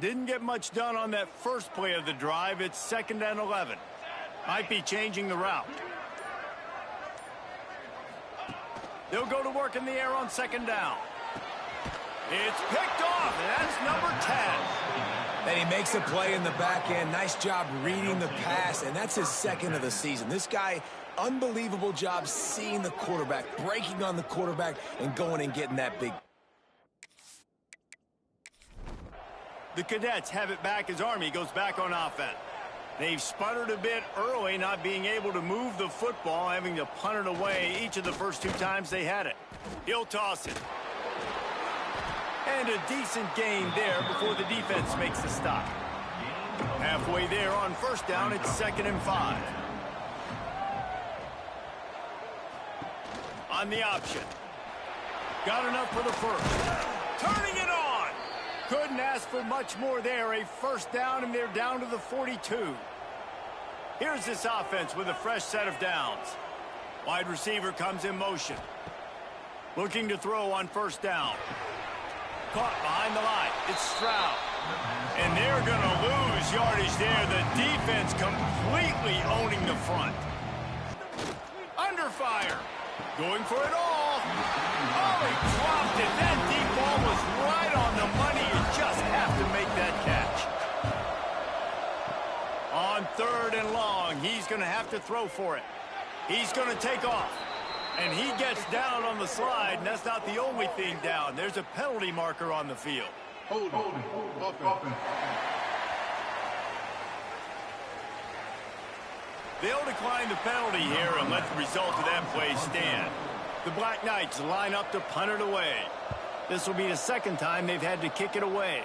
Didn't get much done on that first play of the drive. It's 2nd and 11. Might be changing the route. They'll go to work in the air on 2nd down. It's picked off, and that's number 10. And he makes a play in the back end. Nice job reading the pass, and that's his 2nd of the season. This guy, unbelievable job seeing the quarterback, breaking on the quarterback, and going and getting that big. The Cadets have it back as Army goes back on offense. They've sputtered a bit early, not being able to move the football, having to punt it away each of the first 2 times they had it. He'll toss it. And a decent gain there before the defense makes the stop. Halfway there on 1st down, it's 2nd and 5. On the option. Got enough for the first. Turning it on. Couldn't ask for much more there. A 1st down, and they're down to the 42. Here's this offense with a fresh set of downs. Wide receiver comes in motion. Looking to throw on 1st down. Caught behind the line. It's Stroud. And they're going to lose yardage there. The defense completely owning the front. Under fire. Going for it all. Oh, he dropped it. That deep ball was right on the money. You just have to make that catch. On 3rd and long, he's going to have to throw for it. He's going to take off. And he gets down on the slide, and that's not the only thing down. There's a penalty marker on the field. Hold. They'll decline the penalty here and let the result of that play stand. The Black Knights line up to punt it away. This will be the 2nd time they've had to kick it away.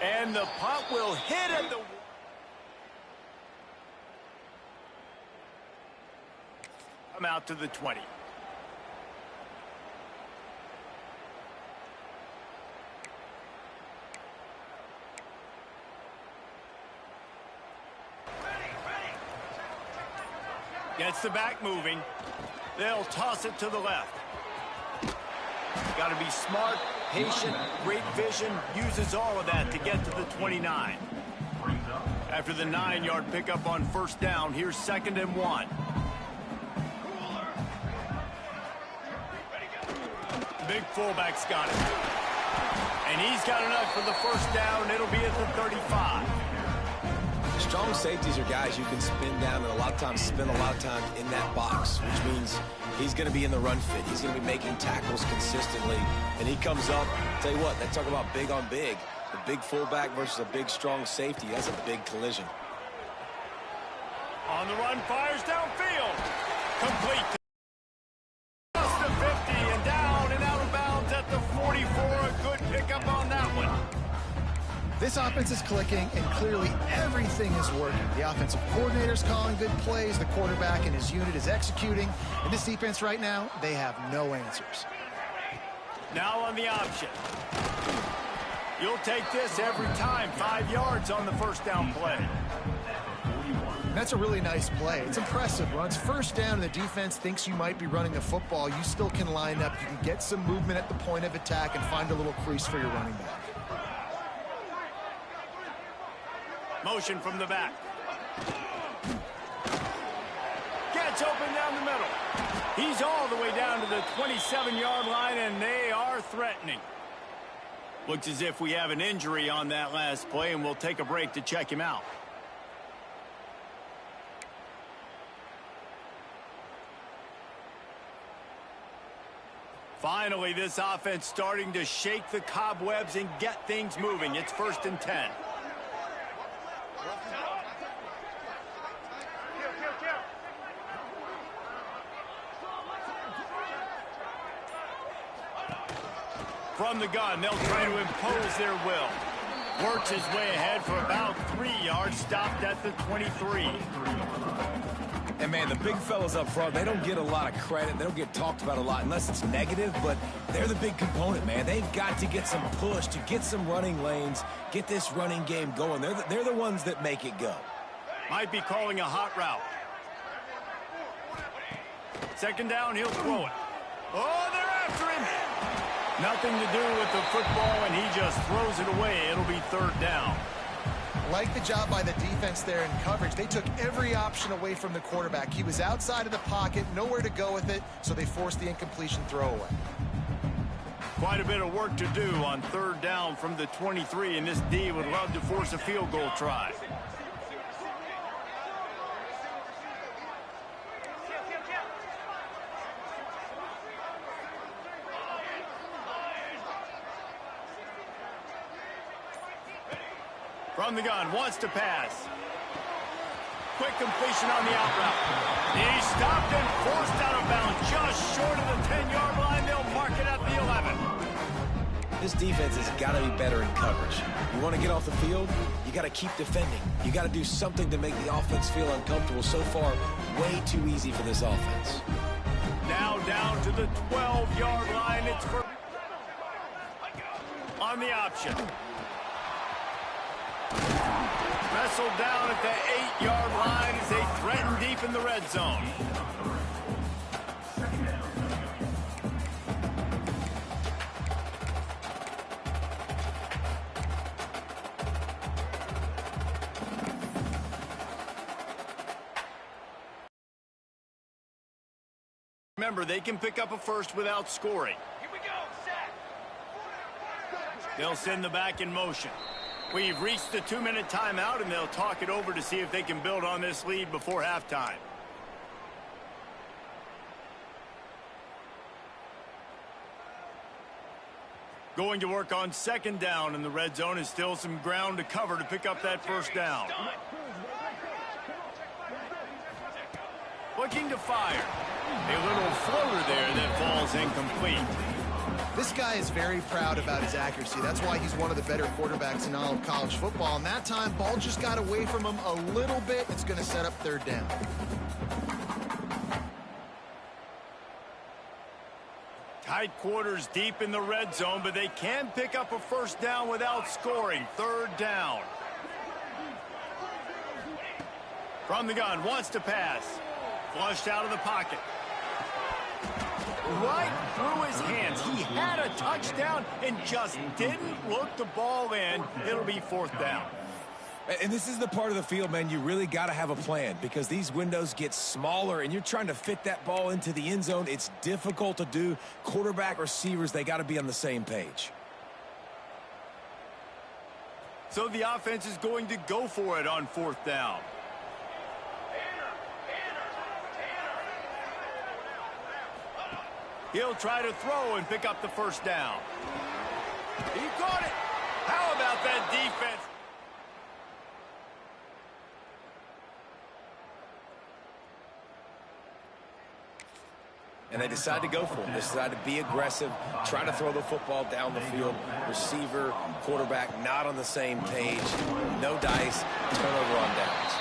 And the punt will hit at the... Come out to the 20. Gets the back moving. They'll toss it to the left. Got to be smart, patient, great vision. Uses all of that to get to the 29. After the 9-yard pickup on 1st down, here's 2nd and 1. Big fullback's got it. And he's got enough for the 1st down. It'll be at the 35. Strong safeties are guys you can spin down and a lot of times spend a lot of time in that box, which means he's going to be in the run fit. He's going to be making tackles consistently. And he comes up, tell you what, they talk about big on big. The big fullback versus a big, strong safety. That's a big collision. On the run, fires downfield. Complete. Just the 50 and down and out of bounds at the 44. A good pickup on that one. This offense is clicking, and clearly everything is working. The offensive coordinator's calling good plays. The quarterback and his unit is executing. And this defense right now, they have no answers. Now on the option. You'll take this every time. 5 yards on the 1st down play. That's a really nice play. It's impressive. Runs 1st down, and the defense thinks you might be running the football. You still can line up. You can get some movement at the point of attack and find a little crease for your running back. Motion from the back. Gets open down the middle. He's all the way down to the 27-yard line, and they are threatening. Looks as if we have an injury on that last play, and we'll take a break to check him out. Finally, this offense starting to shake the cobwebs and get things moving. It's 1st and 10. From the gun, they'll try to impose their will. Works his way ahead for about 3 yards, stopped at the 23. And, man, the big fellas up front, they don't get a lot of credit. They don't get talked about a lot unless it's negative, but they're the big component, man. They've got to get some push, to get some running lanes, get this running game going. They're the ones that make it go. Might be calling a hot route. 2nd down, he'll throw it. Oh, they're after him. Nothing to do with the football, and he just throws it away. It'll be third down. Like the job by the defense there in coverage. They took every option away from the quarterback. He was outside of the pocket, nowhere to go with it, so they forced the incompletion throwaway. Quite a bit of work to do on third down from the 23, and this D would love to force a field goal try. From the gun, wants to pass. Quick completion on the out route. He stopped and forced out of bounds just short of the 10-yard line. They'll mark it at the 11. This defense has got to be better in coverage. You want to get off the field, you got to keep defending. You got to do something to make the offense feel uncomfortable. So far, way too easy for this offense. Now down to the 12-yard line. It's for on the option. Wrestled down at the 8-yard line as they threaten deep in the red zone. Remember, they can pick up a first without scoring. Here we go, set. They'll send the back in motion. We've reached the 2-minute timeout, and they'll talk it over to see if they can build on this lead before halftime. Going to work on second down in the red zone is still some ground to cover to pick up that first down. Looking to fire. A little floater there that falls incomplete. This guy is very proud about his accuracy. That's why he's one of the better quarterbacks in all of college football. And that time, ball just got away from him a little bit. It's going to set up third down. Tight quarters deep in the red zone, but they can pick up a first down without scoring. Third down. From the gun, wants to pass. Flushed out of the pocket. Right through his hands. He had a touchdown and just didn't look the ball in. It'll be fourth down. And this is the part of the field, man, you really got to have a plan because these windows get smaller and you're trying to fit that ball into the end zone. It's difficult to do. Quarterback, receivers, they got to be on the same page. So the offense is going to go for it on fourth down. He'll try to throw and pick up the first down. He caught it. How about that defense? And they decide to go for it. They decide to be aggressive, try to throw the football down the field. Receiver, quarterback, not on the same page. No dice, turnover on downs.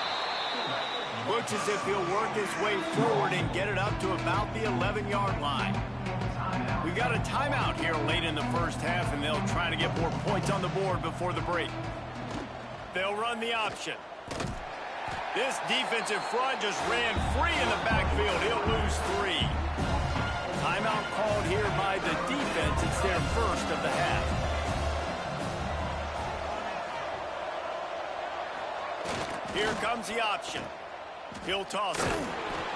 Looks as if he'll work his way forward and get it up to about the 11-yard line. We've got a timeout here late in the first half, and they'll try to get more points on the board before the break. They'll run the option. This defensive front just ran free in the backfield. He'll lose 3. Timeout called here by the defense. It's their first of the half. Here comes the option. He'll toss it.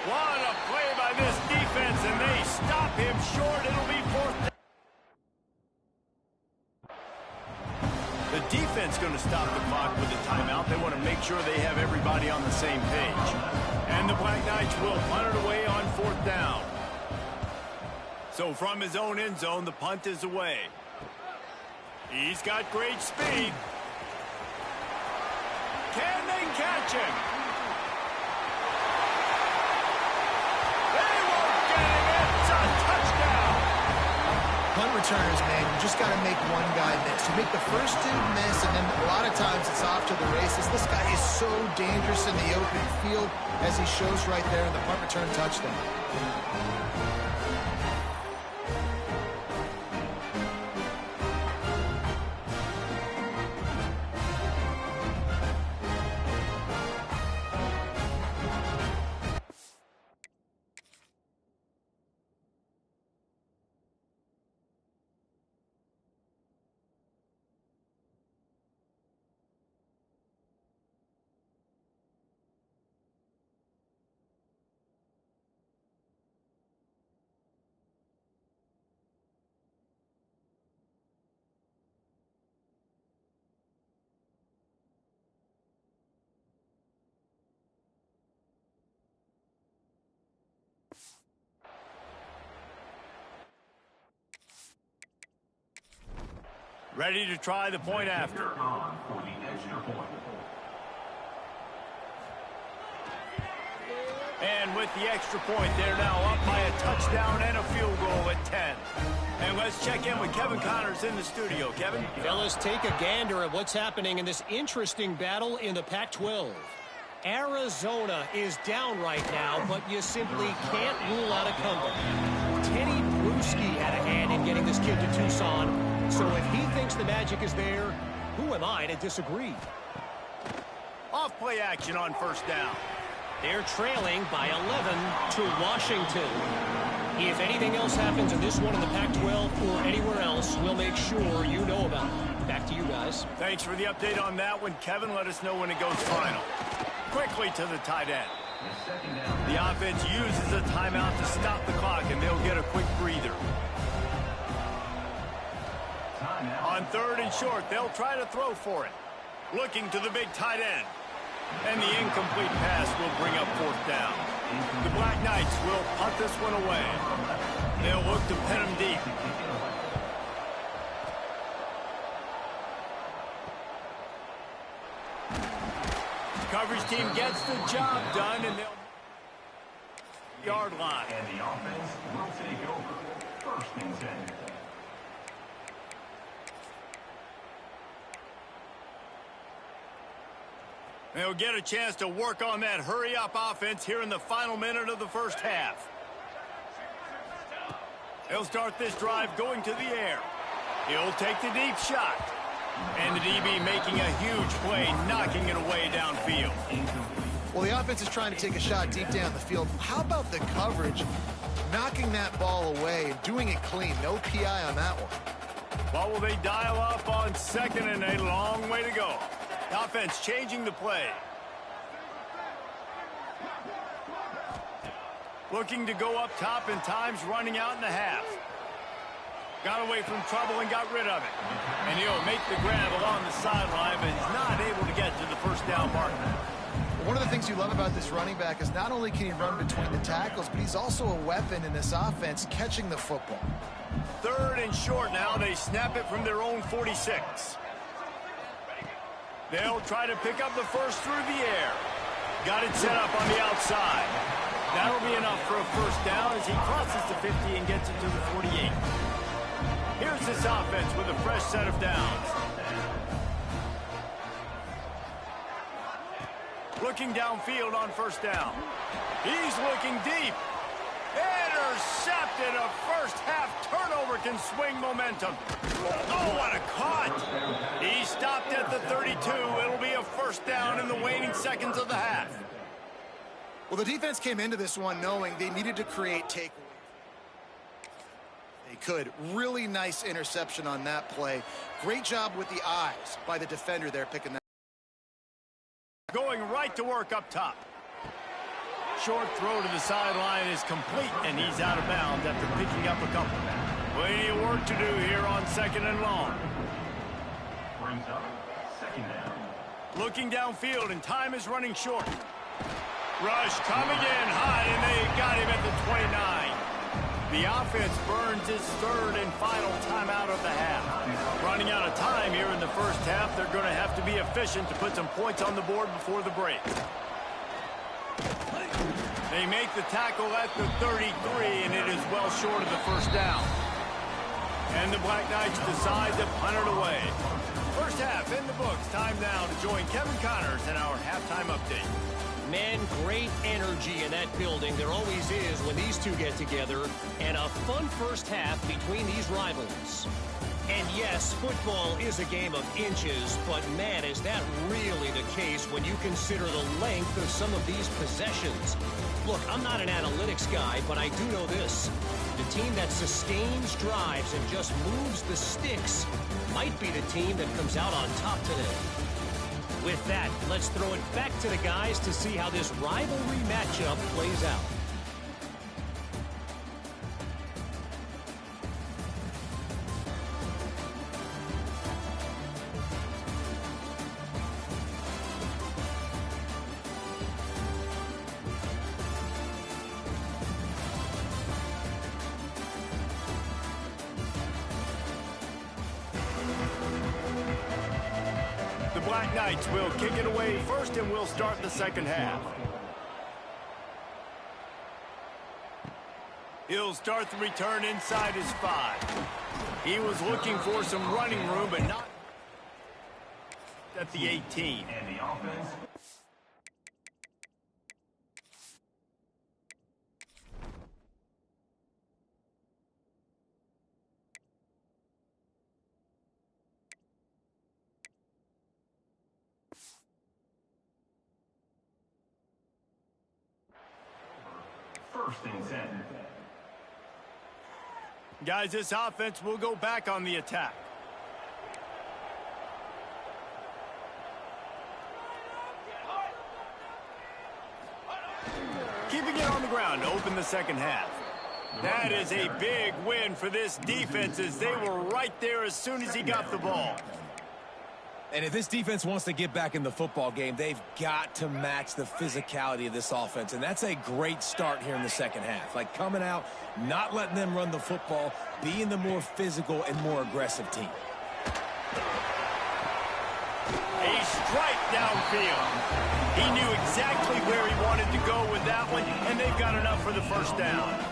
What a play by this defense, and they stop him short. It'll be fourth down. The defense going to stop the clock with a timeout. They want to make sure they have everybody on the same page. And the Black Knights will punt it away on fourth down. So from his own end zone, the punt is away. He's got great speed. Can they catch him? They won't get him. It's a touchdown. Punt returners, man, you just got to make one guy miss. You make the first 2 miss, and then a lot of times it's off to the races. This guy is so dangerous in the open field, as he shows right there in the punt return touchdown. Ready to try the point after. On for the extra point. And with the extra point, they're now up by a touchdown and a field goal at 10. And let's check in with Kevin Connors in the studio. Kevin? Fellas, take a gander at what's happening in this interesting battle in the Pac-12. Arizona is down right now, but you simply can't rule out a comeback. Teddy Bruschi had a hand in getting this kid to Tucson, so if he thinks the magic is there, who am I to disagree? Off play action on first down. They're trailing by 11 to Washington. If anything else happens in this one in the Pac-12 or anywhere else, we'll make sure you know about it. Back to you guys. Thanks for the update on that one, Kevin. Let us know when it goes final. Quickly to the tight end. The offense uses a timeout to stop the clock, and they'll get a quick breather. On third and short, they'll try to throw for it. Looking to the big tight end. And the incomplete pass will bring up fourth down. The Black Knights will punt this one away. They'll look to pin him deep. Coverage team gets the job done, and they'll yard line. And the offense will take over. First and 10. They'll get a chance to work on that hurry-up offense here in the final minute of the first half. He'll start this drive going to the air. He'll take the deep shot. And the DB making a huge play, knocking it away downfield. Well, the offense is trying to take a shot deep down the field. How about the coverage? Knocking that ball away and doing it clean. No PI on that one. What will they dial up on second, and a long way to go? The offense changing the play. Looking to go up top, and time's running out in the half. Got away from trouble and got rid of it. And he'll make the grab along the sideline, but he's not able to get to the first down marker. One of the things you love about this running back is not only can he run between the tackles, but he's also a weapon in this offense catching the football. Third and short now. They snap it from their own 46. They'll try to pick up the first through the air. Got it set up on the outside. That'll be enough for a first down as he crosses the 50 and gets it to the 48. Here's this offense with a fresh set of downs. Looking downfield on first down. He's looking deep. Intercepted. A first half turnover can swing momentum. Oh, what a cut. He stopped at the 32. It'll be a first down in the waning seconds of the half. Well, the defense came into this one knowing they needed to create takeaways. They could. Really nice interception on that play. Great job with the eyes by the defender there picking that. Going right to work up top. Short throw to the sideline is complete, and he's out of bounds after picking up a couple. Plenty of work to do here on second and long. Brings up second down. Looking downfield, and time is running short. Rush coming in hot, and they got him at the 29. The offense burns its third and final timeout of the half. Running out of time here in the first half, they're going to have to be efficient to put some points on the board before the break. They make the tackle at the 33, and it is well short of the first down. And the Black Knights decide to punt it away. First half in the books. Time now to join Kevin Connors in our halftime update. Man, great energy in that building. There always is when these two get together. And a fun first half between these rivals. And yes, football is a game of inches, but man, is that really the case when you consider the length of some of these possessions. Look, I'm not an analytics guy, but I do know this. The team that sustains drives and just moves the sticks might be the team that comes out on top today. With that, let's throw it back to the guys to see how this rivalry matchup plays out. Black Knights will kick it away first, and we'll start the second half. He'll start the return inside his 5. He was looking for some running room, but not at the 18. And the offense. First and 10. Guys, this offense will go back on the attack. Keeping it on the ground to open the second half. That is a big win for this defense, as they were right there as soon as he got the ball. And if this defense wants to get back in the football game, they've got to match the physicality of this offense. And that's a great start here in the second half. Like coming out, not letting them run the football, being the more physical and more aggressive team. A strike downfield. He knew exactly where he wanted to go with that one, and they've got enough for the first down.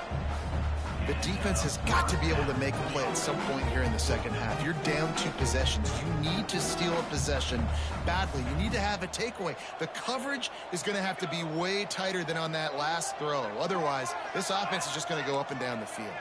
The defense has got to be able to make a play at some point here in the second half. You're down 2 possessions. You need to steal a possession badly. You need to have a takeaway. The coverage is going to have to be way tighter than on that last throw. Otherwise, this offense is just going to go up and down the field.